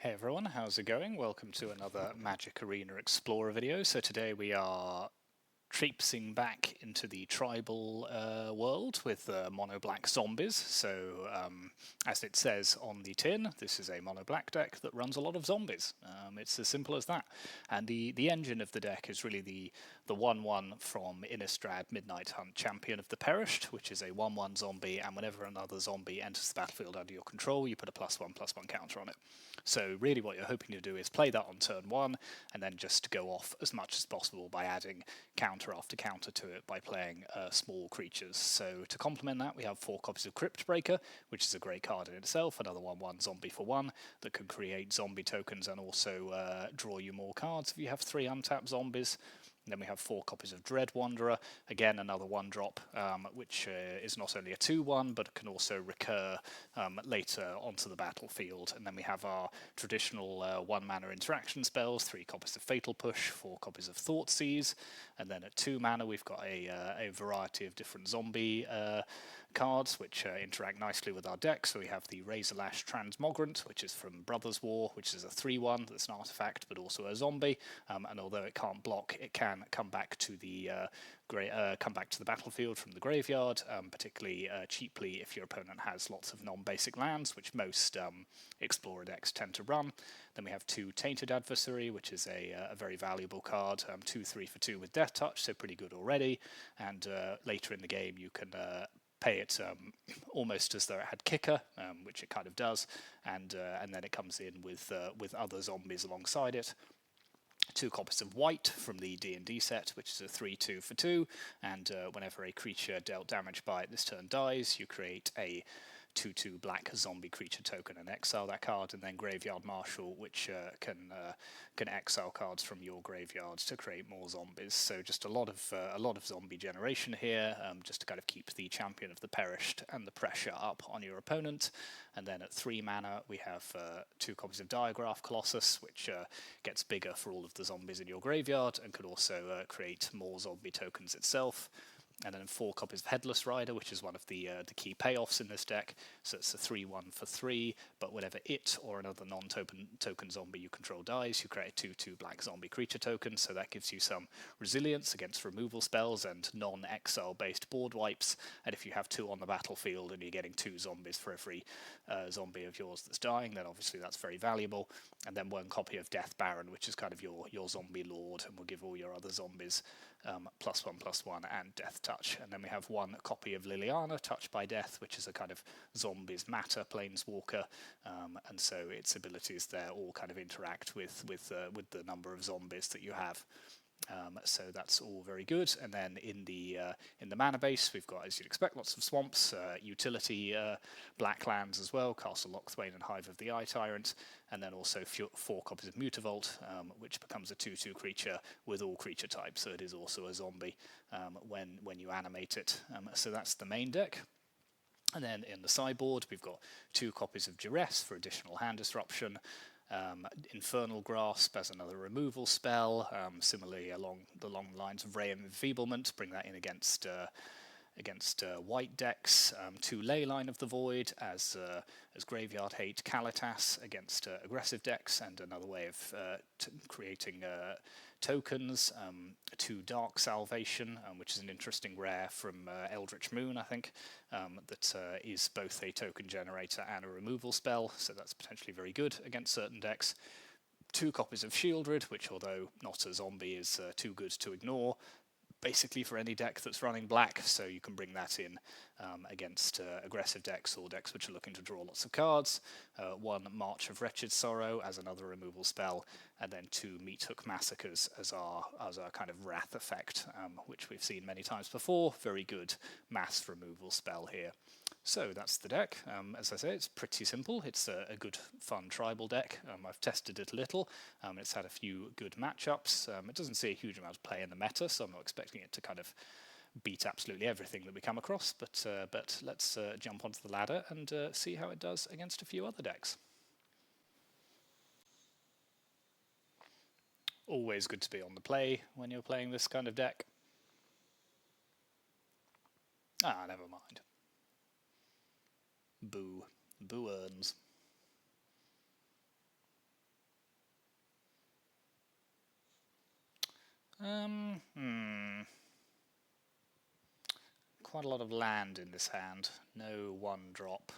Hey everyone, how's it going? Welcome to another Magic Arena Explorer video. So today we are traipsing back into the tribal world with mono black zombies. So as it says on the tin, this is a mono black deck that runs a lot of zombies. It's as simple as that. And the engine of the deck is really the 1/1 from Innistrad Midnight Hunt Champion of the Perished, which is a 1/1 zombie, and whenever another zombie enters the battlefield under your control, you put a +1/+1 counter on it. So really what you're hoping to do is play that on turn 1 and then just go off as much as possible by adding counter after counter to it by playing small creatures. So to complement that, we have 4 copies of Cryptbreaker, which is a great card in itself, another 1/1 zombie for 1 that can create zombie tokens and also draw you more cards if you have 3 untapped zombies. And then we have 4 copies of Dread Wanderer, again another 1-drop, which is not only a 2/1 but can also recur later onto the battlefield. And then we have our traditional 1-mana interaction spells, 3 copies of Fatal Push, 4 copies of Thoughtseize, and then at 2 mana we've got a variety of different zombie cards which interact nicely with our deck. So we have the Razorlash Transmogrant, which is from Brothers War, which is a 3/1 that's an artifact but also a zombie, and although it can't block, it can come back to the battlefield from the graveyard, particularly cheaply if your opponent has lots of non-basic lands, which most Explorer decks tend to run. Then we have 2 Tainted Adversary, which is a very valuable card, 2/3 for 2 with Death Touch, so pretty good already. And later in the game you can pay it almost as though it had Kicker, which it kind of does, and then it comes in with other zombies alongside it. 2 copies of White from the D&D set, which is a 3/2 for 2, and whenever a creature dealt damage by it this turn dies, you create a 2/2 black zombie creature token and exile that card. And then Graveyard Marshal, which can exile cards from your graveyard to create more zombies. So just a lot of zombie generation here, just to kind of keep the Champion of the Perished and the pressure up on your opponent. And then at 3 mana we have 2 copies of Diagraph Colossus, which gets bigger for all of the zombies in your graveyard and could also create more zombie tokens itself. And then 4 copies of Headless Rider, which is one of the key payoffs in this deck. So it's a 3/1 for 3, but whenever it or another non-token zombie you control dies, you create a 2/2 black zombie creature token. So that gives you some resilience against removal spells and non-exile based board wipes. And if you have 2 on the battlefield and you're getting 2 zombies for every zombie of yours that's dying, then obviously that's very valuable. And then 1 copy of Death Baron, which is kind of your zombie lord, and will give all your other zombies +1/+1 and Death Touch. And then we have 1 copy of Liliana, Touched by Death, which is a kind of zombies matter planeswalker, and so its abilities there all kind of interact with the number of zombies that you have. So that's all very good. And then in the mana base, we've got, as you'd expect, lots of swamps, utility black lands as well, Castle Lochthwain and Hive of the Eye Tyrant, and then also 4 copies of Mutavault, which becomes a 2/2 creature with all creature types, so it is also a zombie when you animate it. So that's the main deck. And then in the sideboard, we've got 2 copies of Duress for additional hand disruption, Infernal Grasp as another removal spell, similarly along the long lines of Ray of Enfeeblement, bring that in against white decks, 2 Leyline of the Void as Graveyard Hate Kalitas against aggressive decks, and another way of creating tokens, 2 Dark Salvation, which is an interesting rare from Eldritch Moon, I think, that is both a token generator and a removal spell, so that's potentially very good against certain decks. 2 copies of Shieldred, which, although not a zombie, is too good to ignore, basically for any deck that's running black, so you can bring that in against aggressive decks or decks which are looking to draw lots of cards. 1 March of Wretched Sorrow as another removal spell, and then 2 Meathook Massacres as our kind of wrath effect, which we've seen many times before. Very good mass removal spell here. So that's the deck. As I say, it's pretty simple. It's a good, fun tribal deck. I've tested it a little. It's had a few good matchups. It doesn't see a huge amount of play in the meta, so I'm not expecting it to kind of beat absolutely everything that we come across. But let's jump onto the ladder and see how it does against a few other decks. Always good to be on the play when you're playing this kind of deck. Never mind. Boo. Boo earns. Quite a lot of land in this hand. No one drop.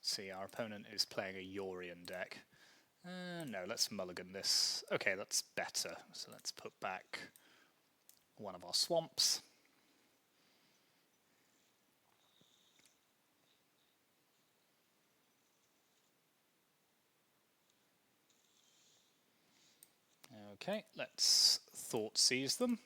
See, our opponent is playing a Yorion deck. No, let's mulligan this. Okay, that's better. So let's put back one of our swamps. Okay, let's thought seize them.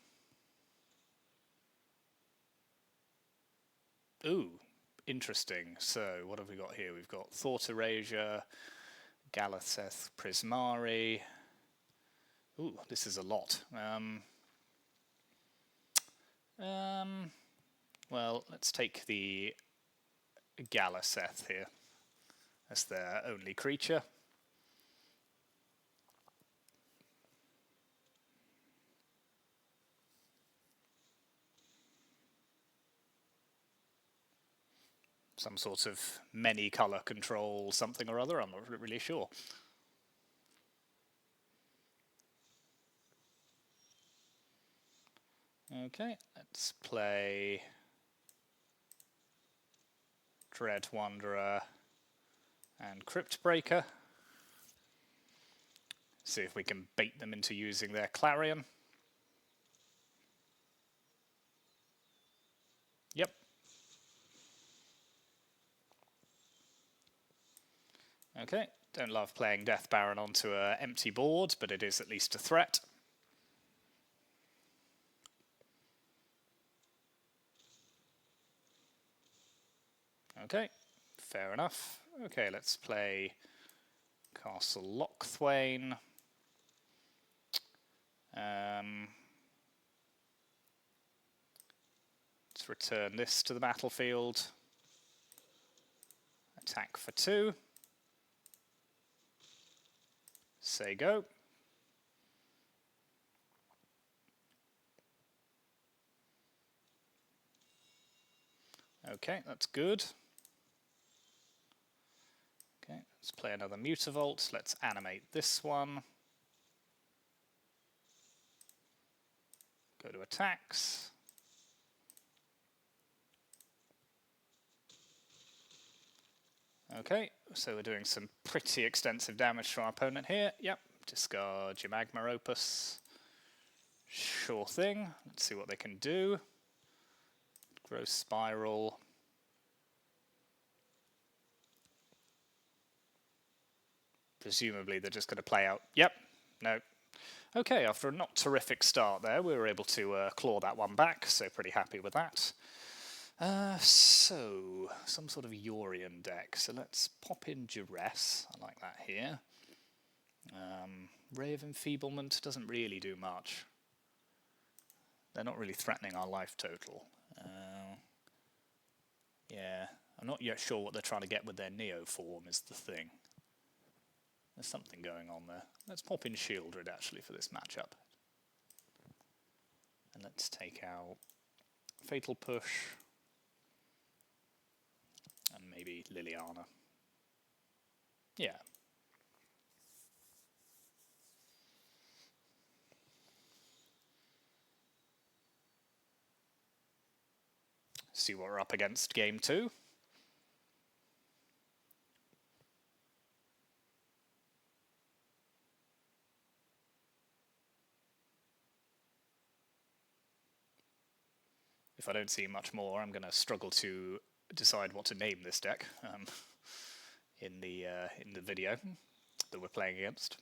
Ooh, interesting. So what have we got here? We've got Thought Erasure, Galaceth Prismari. Ooh, this is a lot. Well, let's take the Galaceth here as their only creature. Some sort of many colour control something or other, I'm not really sure. Okay, let's play Dread Wanderer and Cryptbreaker. See if we can bait them into using their Clarion. Yep. Okay, don't love playing Death Baron onto an empty board, but it is at least a threat. Okay, fair enough. Okay, let's play Castle Lochthwain. Let's return this to the battlefield. Attack for 2. Say go. Okay, that's good. Okay, let's play another Mutavault. Let's animate this one. Go to attacks. Okay, so we're doing some pretty extensive damage to our opponent here. Yep, discard your Magma Opus. Sure thing. Let's see what they can do. Growth Spiral. Presumably they're just going to play out. Yep, no. Okay, after a not terrific start there, we were able to claw that one back, so pretty happy with that. So, some sort of Yorion deck. So let's pop in Duress. I like that here. Ray of Enfeeblement doesn't really do much. They're not really threatening our life total. Yeah, I'm not yet sure what they're trying to get with their Neoform is the thing. There's something going on there. Let's pop in Shieldred actually for this matchup. And let's take out Fatal Push. And maybe Liliana. Yeah. See what we're up against game 2. If I don't see much more, I'm going to struggle to decide what to name this deck in the video that we're playing against.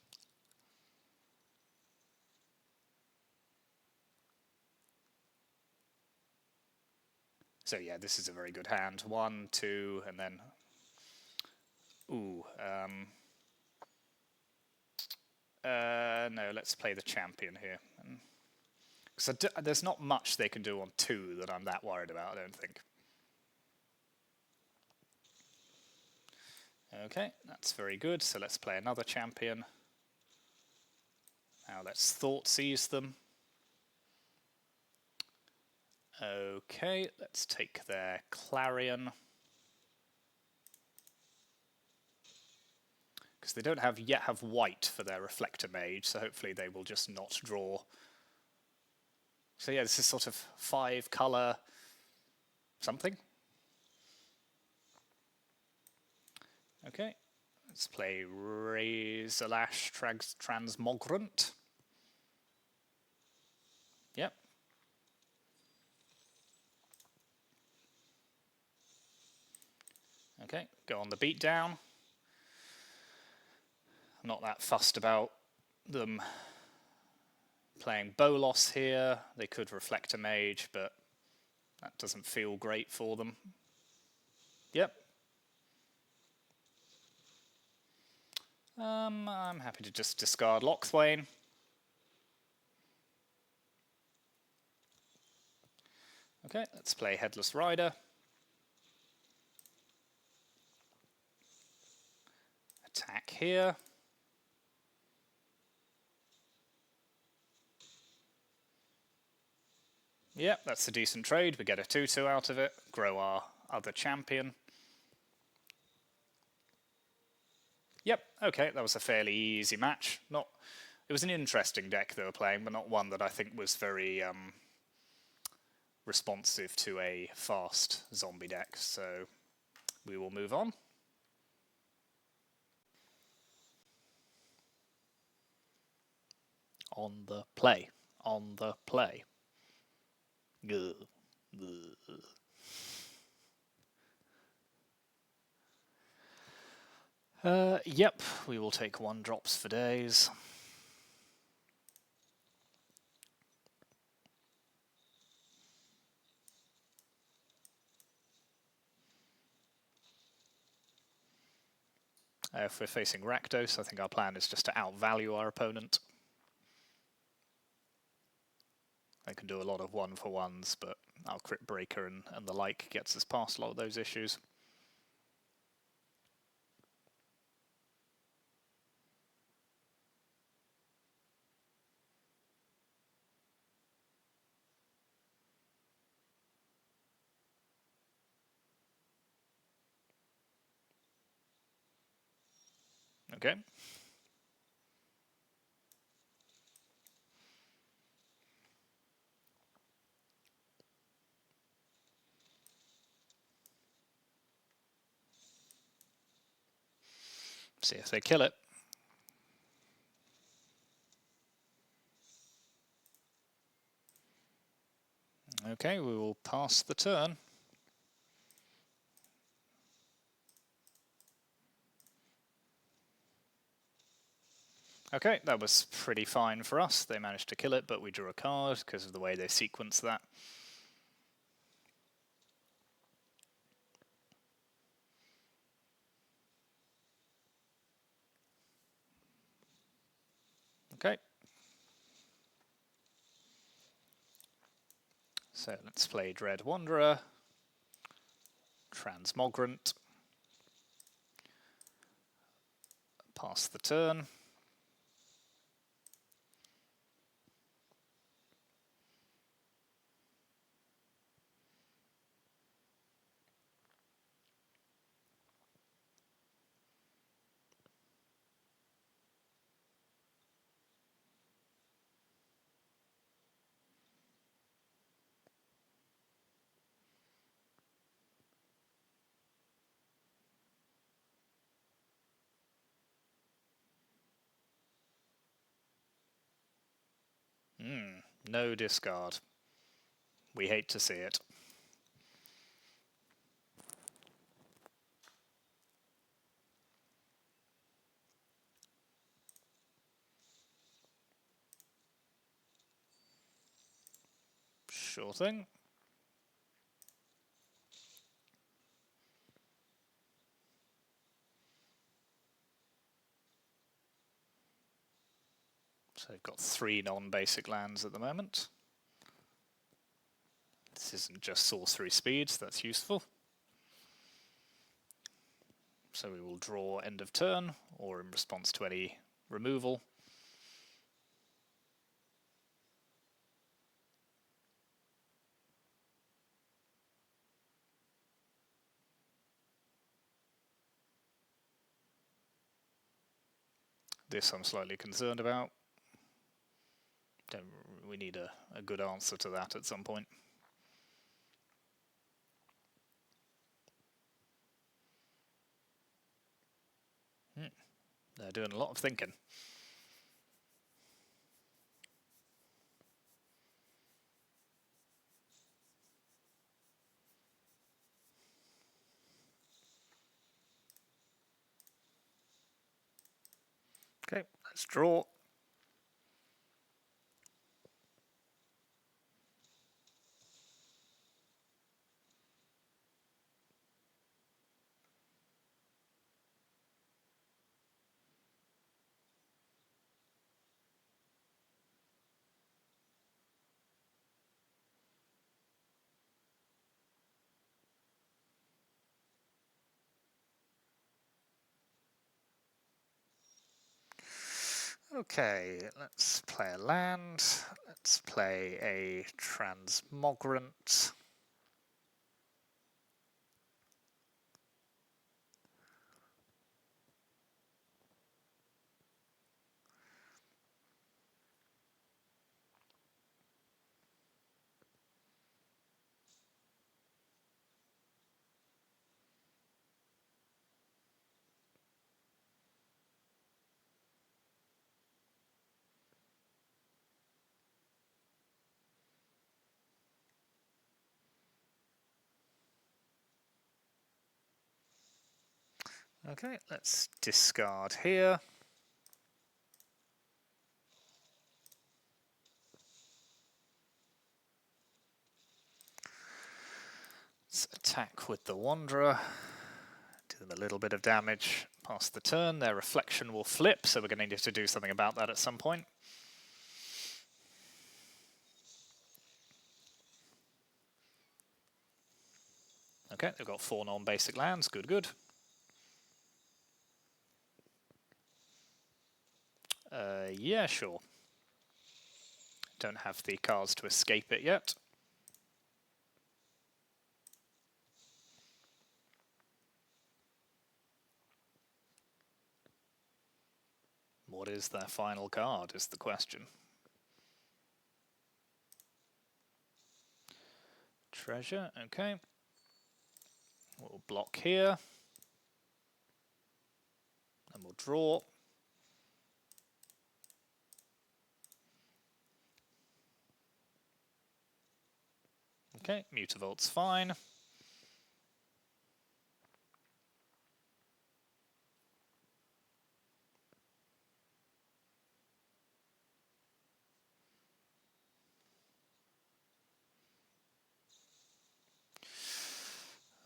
So yeah, this is a very good hand. 1, 2, and then no, let's play the champion here. Because there's not much they can do on 2 that I'm that worried about, I don't think. Okay, that's very good. So let's play another champion. Now let's thought seize them. Okay, let's take their Clarion. because they don't yet have white for their Reflector Mage, so hopefully they will just not draw. So yeah, this is sort of 5-color something. Okay, let's play Razorlash Transmogrant. Yep. Okay, go on the beatdown. I'm not that fussed about them playing Bolos here. They could reflect a mage, but that doesn't feel great for them. Yep. I'm happy to just discard Lochthwain. Okay, let's play Headless Rider. Attack here. Yep, that's a decent trade. We get a 2/2 out of it, grow our other champion. Yep, okay, that was a fairly easy match. It was an interesting deck they were playing, but not one that I think was very responsive to a fast zombie deck, so we will move on. On the play. On the play. Ugh. Ugh. Yep, we will take 1-drops for days. If we're facing Rakdos, I think our plan is just to outvalue our opponent. They can do a lot of 1-for-1s, but our Cryptbreaker and the like gets us past a lot of those issues. Okay. See if they kill it. Okay, we will pass the turn. Okay, that was pretty fine for us. They managed to kill it, but we drew a card because of the way they sequenced that. Okay. So let's play Dread Wanderer, Transmogrant, pass the turn. No discard. We hate to see it. Sure thing. So we've got 3 non-basic lands at the moment. This isn't just sorcery speed, so that's useful. So we will draw end of turn, or in response to any removal. This I'm slightly concerned about. We need a good answer to that at some point. They're doing a lot of thinking. Okay, let's draw. Okay, let's play a land. Let's play a transmogrant. Okay, let's discard here. Let's attack with the Wanderer. Do them a little bit of damage. Pass the turn. Their reflection will flip, so we're going to need to do something about that at some point. Okay, they've got 4 non-basic lands. Good, good. Yeah, sure. Don't have the cards to escape it yet. What is their final card is the question. Treasure, okay. We'll block here. And we'll draw. Okay, Mutavolt's fine.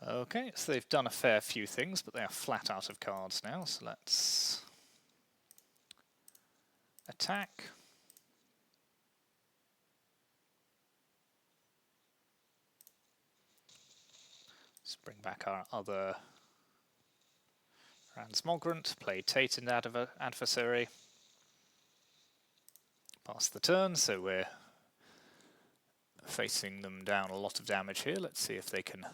Okay, so they've done a fair few things, but they are flat out of cards now, so let's attack. Let's bring back our other transmogrant, play Tainted Adversary. Pass the turn, so we're facing them down a lot of damage here. Let's see if they can...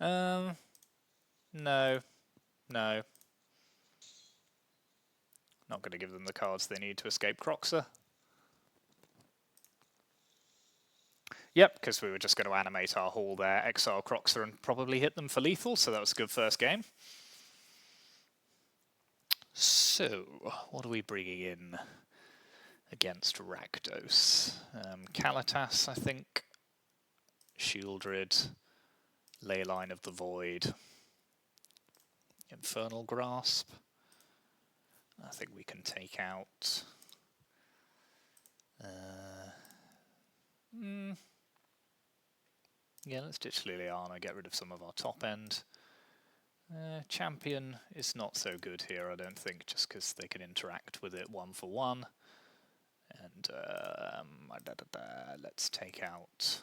No. No. Not going to give them the cards they need to escape Croxa. Yep, because we were just going to animate our haul there, exile Croxa and probably hit them for lethal, so that was a good first game. So, what are we bringing in against Rakdos? Kalitas, I think. Shieldred. Leyline of the Void. Infernal Grasp. I think we can take out... Yeah, let's ditch Liliana, get rid of some of our top end. Champion is not so good here, I don't think, just because they can interact with it 1-for-1. And let's take out...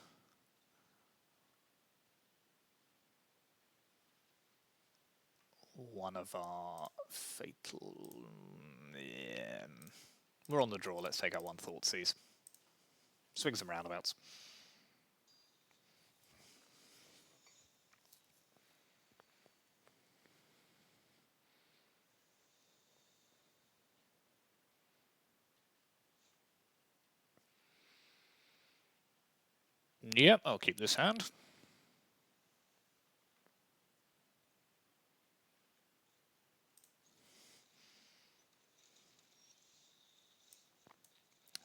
one of our fatal... Yeah. We're on the draw, let's take out one Thoughtseize. Swings and roundabouts. Yep, I'll keep this hand.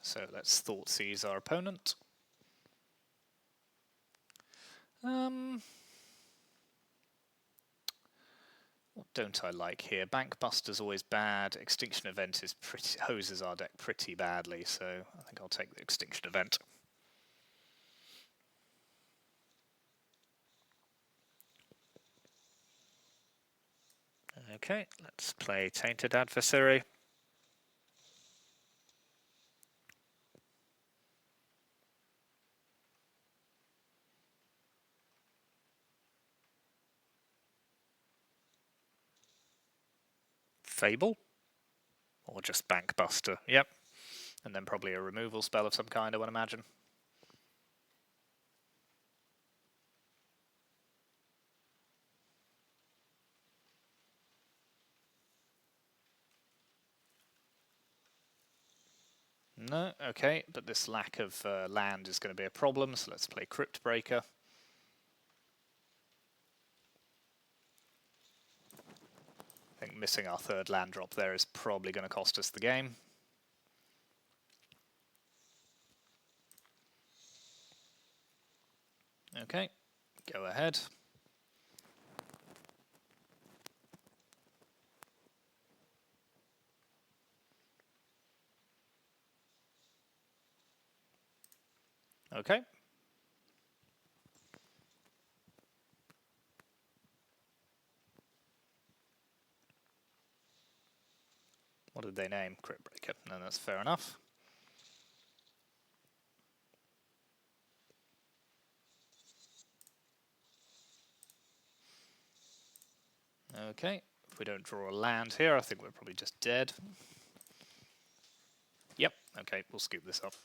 So let's Thoughtseize our opponent. What don't I like here? Bankbuster's always bad. Extinction Event is hoses our deck pretty badly, so I think I'll take the Extinction Event. Okay, let's play Tainted Adversary. Fable? Or just Bankbuster? Yep. And then probably a removal spell of some kind, I would imagine. No, okay, but this lack of land is going to be a problem, so let's play Cryptbreaker. I think missing our third land drop there is probably going to cost us the game. Okay, go ahead. Okay. What did they name? Cryptbreaker. No, that's fair enough. Okay, if we don't draw a land here, I think we're probably just dead. Yep, okay, we'll scoop this up.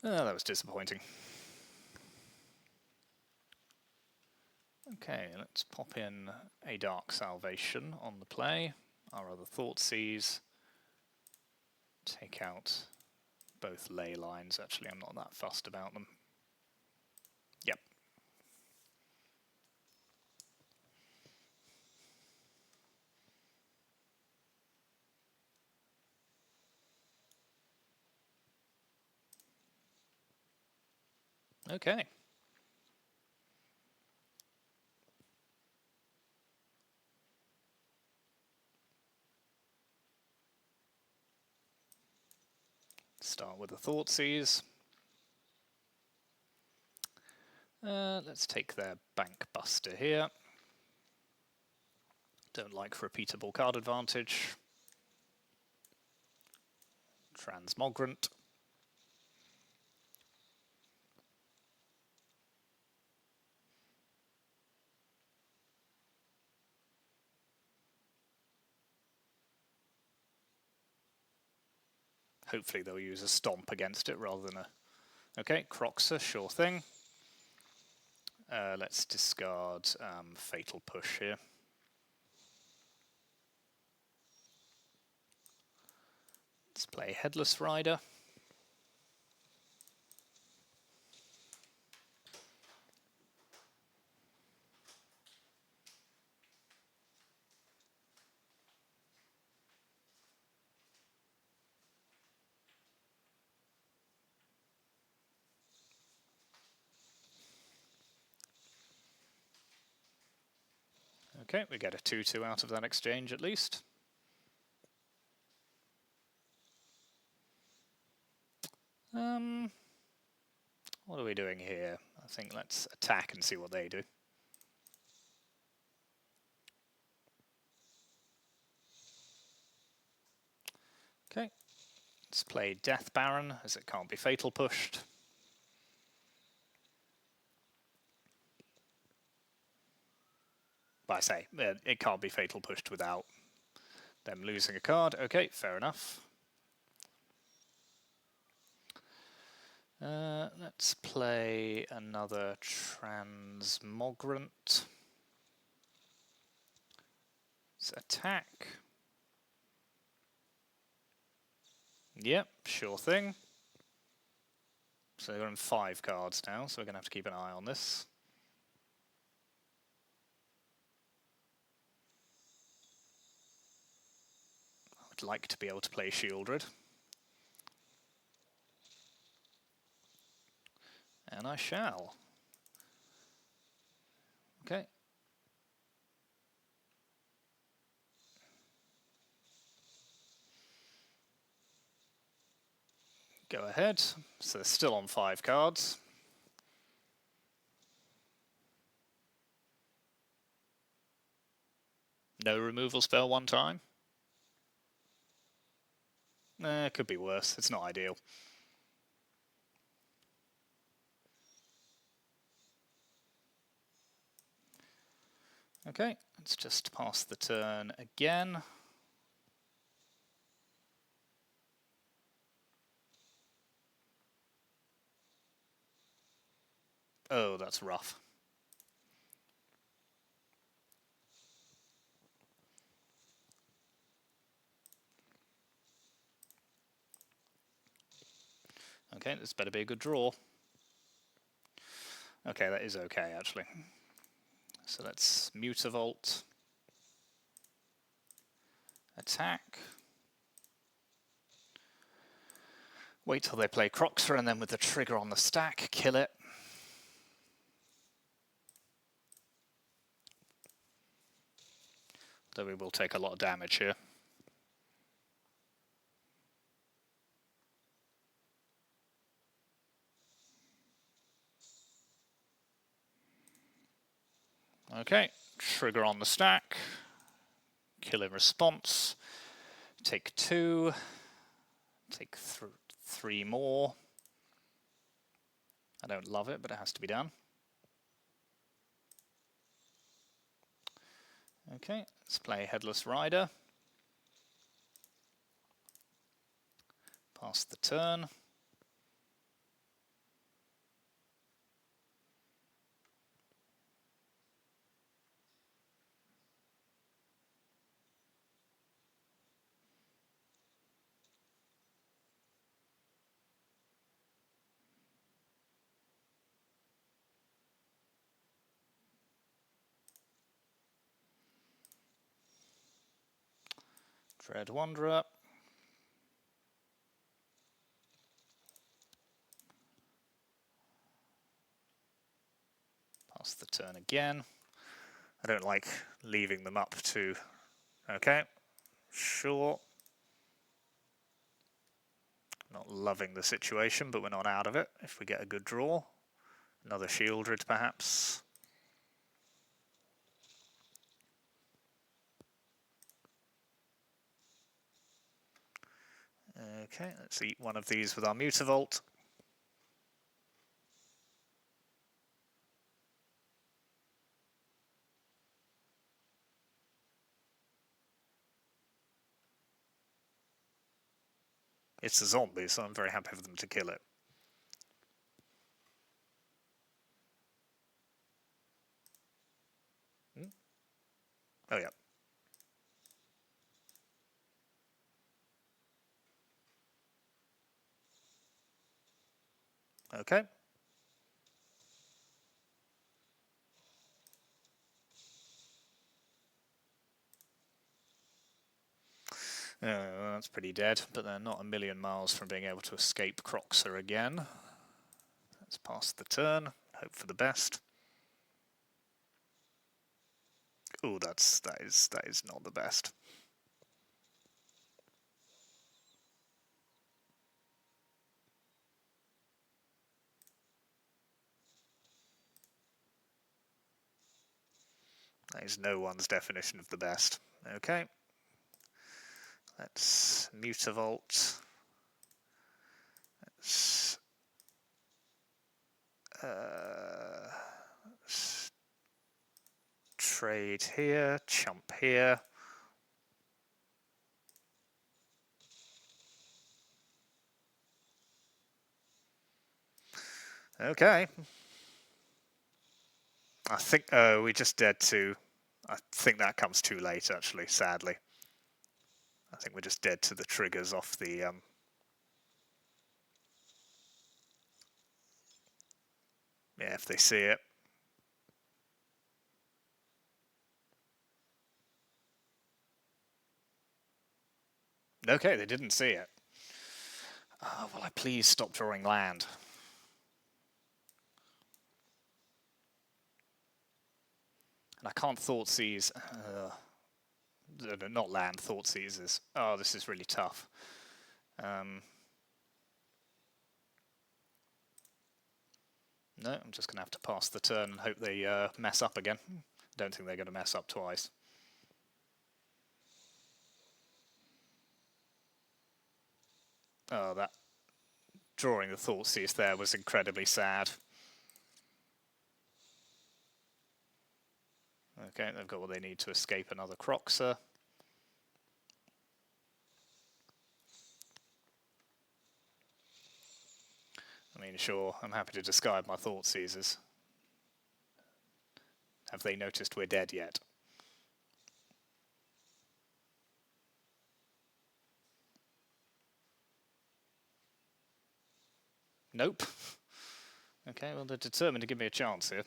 Oh, that was disappointing. Okay, let's pop in a Dark Salvation on the play. Our other Thoughtseize. Take out both ley lines. Actually, I'm not that fussed about them. Yep. Okay. Start with a Thoughtseize. Let's take their Bankbuster here. Don't like repeatable card advantage. Transmogrant. Hopefully they'll use a Stomp against it rather than a... Okay, Croxa, sure thing. Let's discard Fatal Push here. Let's play Headless Rider. Okay, we get a 2-2 out of that exchange at least. What are we doing here? I think let's attack and see what they do. Okay, let's play Death Baron, as it can't be Fatal Pushed. But I say, it can't be Fatal Pushed without them losing a card. Okay, fair enough. Let's play another Transmogrant. Let's attack. Yep, sure thing. So we're on 5 cards now, so we're going to have to keep an eye on this. I would like to be able to play Shieldred. And I shall. Okay. Go ahead. So they're still on 5 cards. No removal spell one time. It could be worse. It's not ideal. Okay, let's just pass the turn again. Oh, that's rough. Okay, this better be a good draw. Okay, that is okay, actually. So let's Mutavault. Attack. Wait till they play Croxer, and then with the trigger on the stack, kill it. Though we will take a lot of damage here. Okay, trigger on the stack. Kill in response. Take 2. Take 3 more. I don't love it, but it has to be done. Okay, let's play Headless Rider. Pass the turn. Dread Wanderer. Pass the turn again. I don't like leaving them up to... Okay, sure. Not loving the situation, but we're not out of it if we get a good draw. Another Shieldred, perhaps. Okay, let's eat one of these with our Mutavault. It's a zombie, so I'm very happy for them to kill it. Oh, yeah. Okay. That's pretty dead, but they're not a million miles from being able to escape Croxer again. Let's pass the turn, hope for the best. Oh, that is not the best. That is no one's definition of the best. Okay. Let's Mutavault. Let's trade here, chump here. Okay. I think we just dead to... I think that comes too late, actually, sadly. I think we're just dead to the triggers off the Yeah, if they see it. Okay, they didn't see it. Oh, will I please stop drawing land? And I can't Thoughtseize. Not land, Thoughtseizes. Oh, this is really tough. No, I'm just going to have to pass the turn and hope they mess up again. Don't think they're going to mess up twice. Oh, that drawing the Thoughtseize there was incredibly sad. Okay, they've got what they need to escape another Croxer. I mean, sure, I'm happy to discard my Thoughtseizes. Have they noticed we're dead yet? Nope. Okay, well, they're determined to give me a chance here.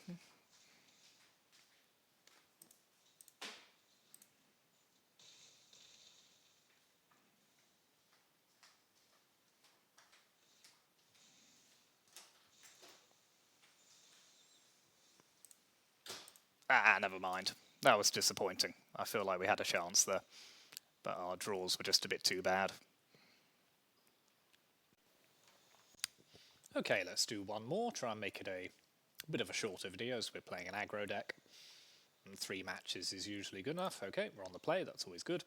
Ah, never mind. That was disappointing. I feel like we had a chance there, but our draws were just a bit too bad. Okay, let's do one more. Try and make it a bit of a shorter video as we're playing an aggro deck. And 3 matches is usually good enough. Okay, we're on the play. That's always good.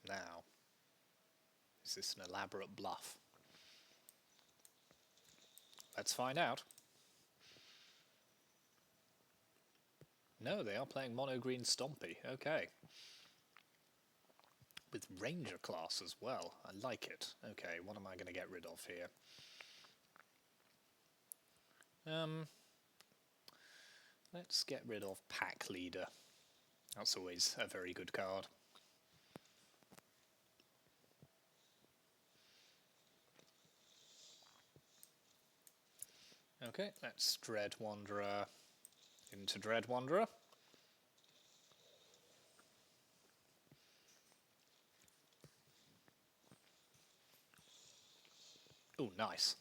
Now, is this an elaborate bluff? Let's find out. No, they are playing mono-green Stompy. Okay. With Ranger class as well. I like it. Okay, what am I going to get rid of here? Let's get rid of Pack Leader. That's always a very good card. Okay, let's Dread Wanderer into Dread Wanderer. Oh, nice.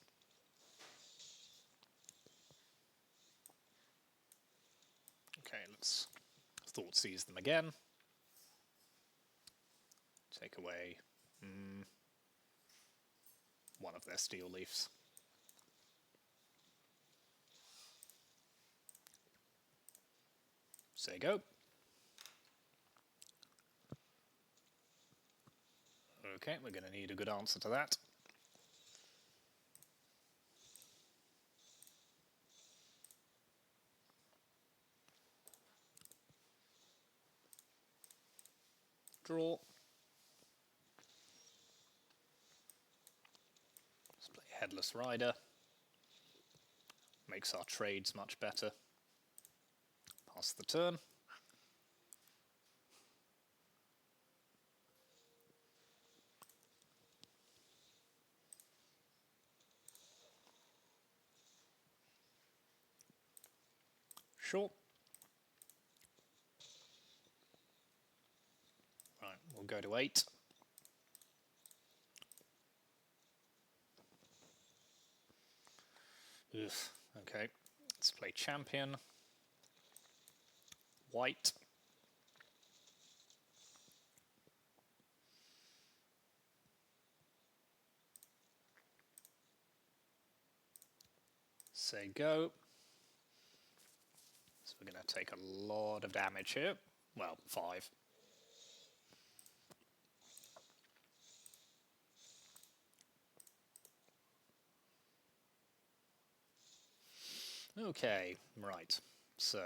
Okay, let's Thoughtseize them again. Take away one of their Steel Leafs. Say go. Okay, we're going to need a good answer to that. Draw. Let's play Headless Rider. Makes our trades much better. Pass the turn. Sure. Right, we'll go to 8. Ugh, okay, let's play Champion. White. Say go. So we're going to take a lot of damage here. Well, 5. Okay, right. So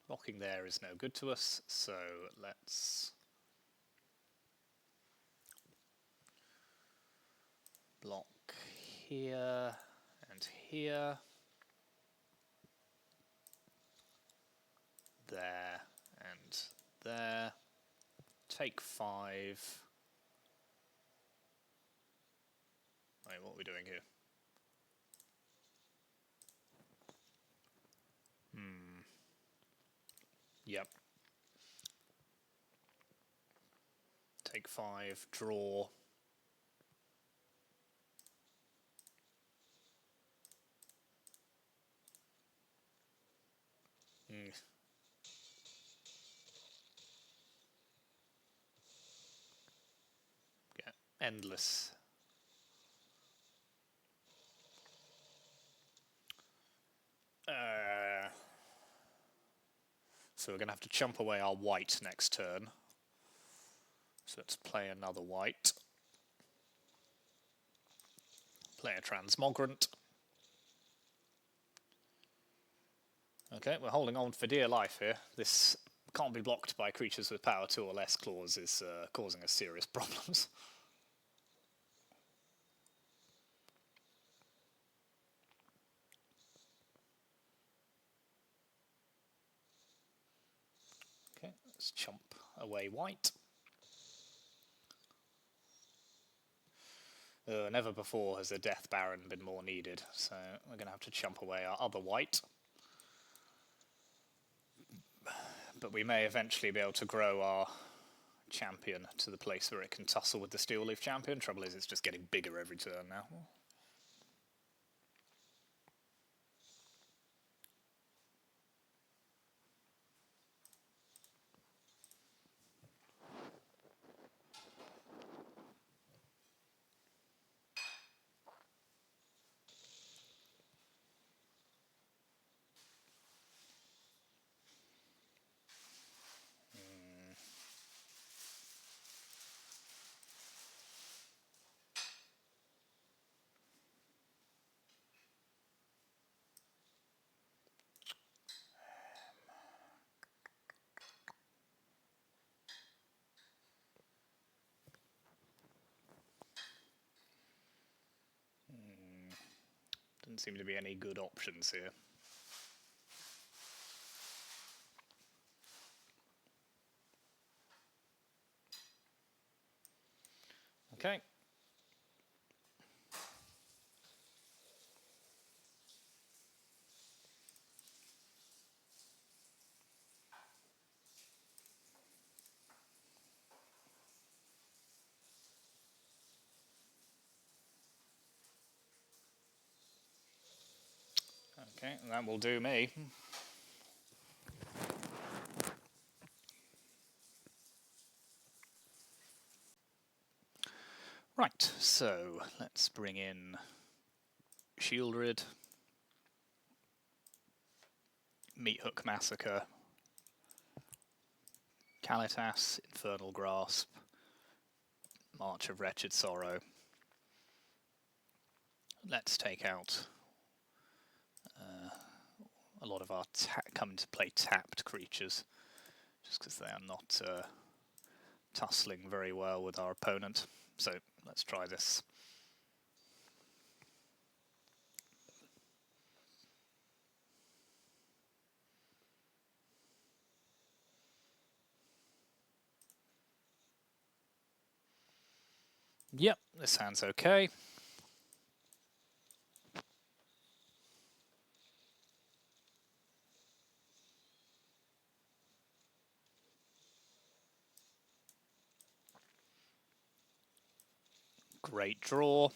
blocking there is no good to us, so let's block here and here. There and there. Take 5. Wait, what are we doing here? Yep. Take 5, draw. Get endless. So we're going to have to chump away our white next turn. So let's play another white. Play a transmogrant. Okay, we're holding on for dear life here. This can't be blocked by creatures with power 2 or less clause is causing us serious problems. Okay, let's chump away white. Never before has a Death Baron been more needed, so we're going to have to chump away our other white. But we may eventually be able to grow our champion to the place where it can tussle with the Steel Leaf champion. Trouble is, it's just getting bigger every turn now. Doesn't seem to be any good options here. Okay. Okay, that will do me. Right, so let's bring in Shieldred, Meathook Massacre, Kalitas, Infernal Grasp, March of Wretched Sorrow. Let's take out a lot of our come into play tapped creatures, just because they are not tussling very well with our opponent. So let's try this. Yep, this hand's okay. Great draw.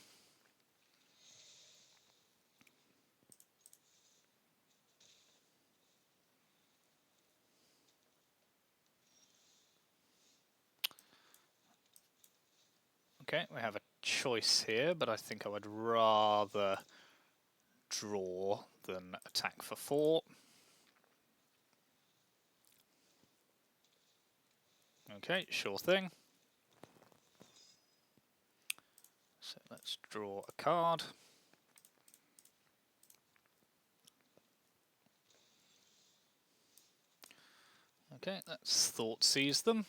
Okay, we have a choice here, but I think I would rather draw than attack for 4. Okay, sure thing. So let's draw a card. Okay, let's Thoughtseize them.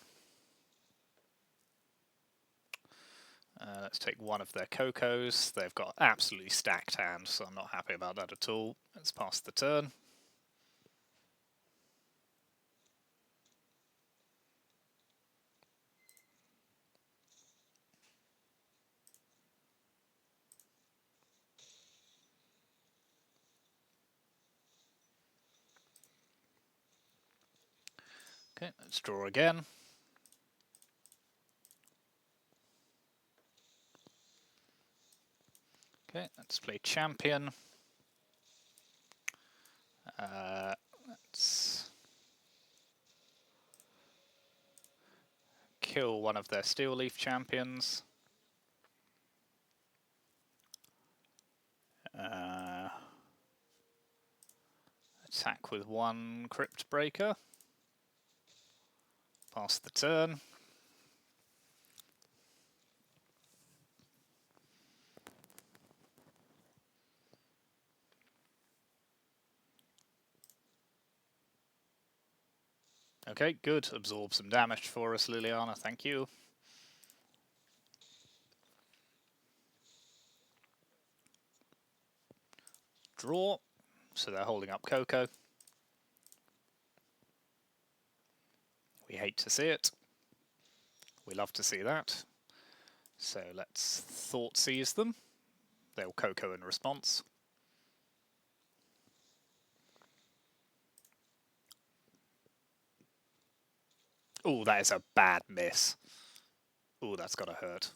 Let's take one of their Cocos. They've got absolutely stacked hands, so I'm not happy about that at all. Let's pass the turn. Okay, let's draw again. Okay, let's play champion. Let's kill one of their Steel Leaf champions. Attack with one Cryptbreaker. Pass the turn. Okay, good. Absorb some damage for us, Liliana. Thank you. Draw. So they're holding up Coco. We hate to see it. We love to see that. So let's Thought Seize them. They'll Coco in response. Oh, that is a bad miss. Oh, that's gotta hurt.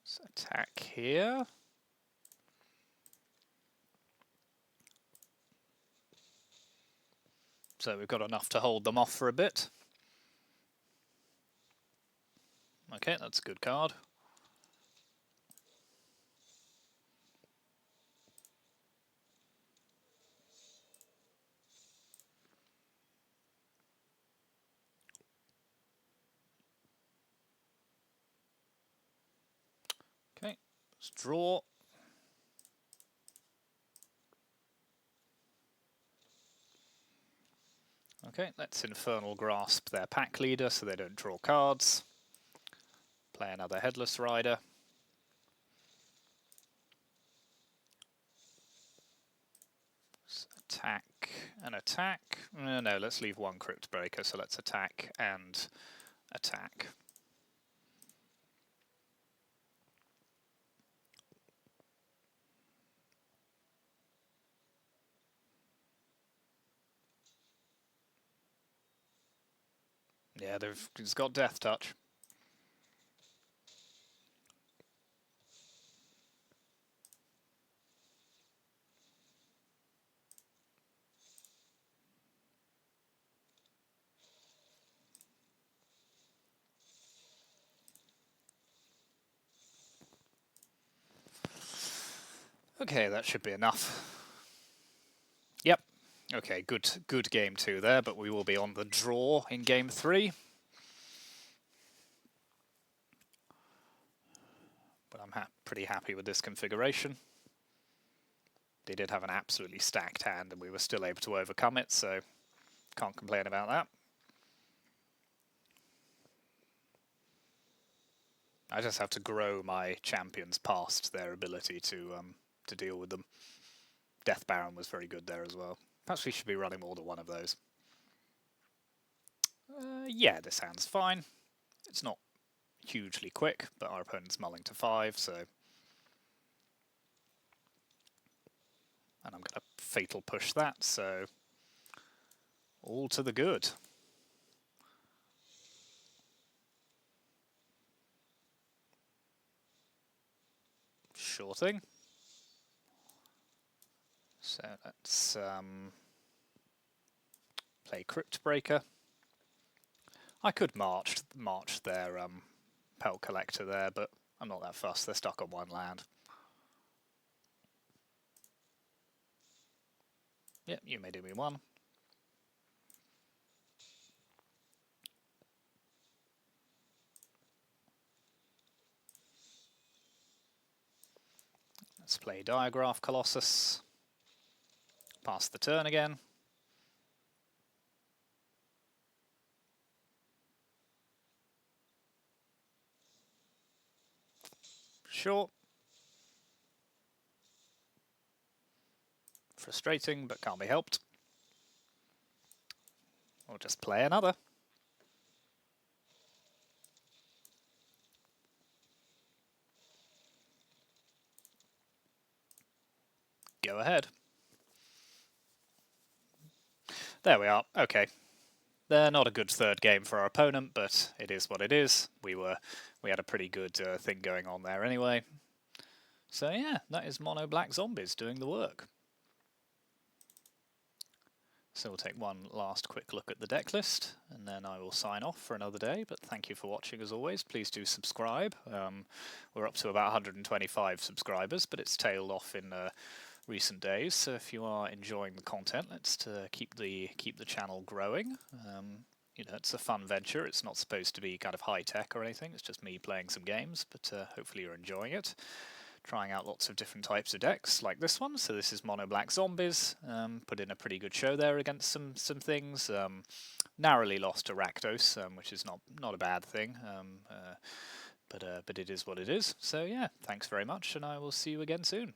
Let's attack here. So we've got enough to hold them off for a bit. Okay, that's a good card. Okay, let's draw. Okay, let's Infernal Grasp their pack leader so they don't draw cards. Play another Headless Rider. Let's attack and attack. No, let's leave one Cryptbreaker, so let's attack and attack. Yeah, it's got Death Touch. Okay, that should be enough. Yep. Okay, good game 2 there, but we will be on the draw in game 3. But I'm pretty happy with this configuration. They did have an absolutely stacked hand and we were still able to overcome it, so can't complain about that. I just have to grow my champions past their ability to deal with them. Death Baron was very good there as well. Perhaps we should be running more than one of those. Yeah, this hand's fine. It's not hugely quick, but our opponent's mulling to 5, so... And I'm going to Fatal Push that, so... all to the good. Sure thing. So let's play Cryptbreaker. I could march their Pelt Collector there, but I'm not that fussed. They're stuck on one land. Yep, you may do me one. Let's play Diagraph Colossus. Pass the turn again. Sure. Frustrating, but can't be helped. Or just play another. Go ahead. There we are. Okay. They're not a good third game for our opponent, but it is what it is. We had a pretty good thing going on there anyway. So yeah, that is mono black zombies doing the work. So we'll take one last quick look at the deck list, and then I will sign off for another day. But thank you for watching as always. Please do subscribe. We're up to about 125 subscribers, but it's tailed off in recent days. So if you are enjoying the content, let's keep the channel growing. You know, it's a fun venture. It's not supposed to be kind of high tech or anything. It's just me playing some games, but hopefully you're enjoying it. Trying out lots of different types of decks like this one. So this is mono black zombies. Put in a pretty good show there against some things. Narrowly lost to Rakdos, which is not a bad thing. But it is what it is. So yeah, thanks very much, and I will see you again soon.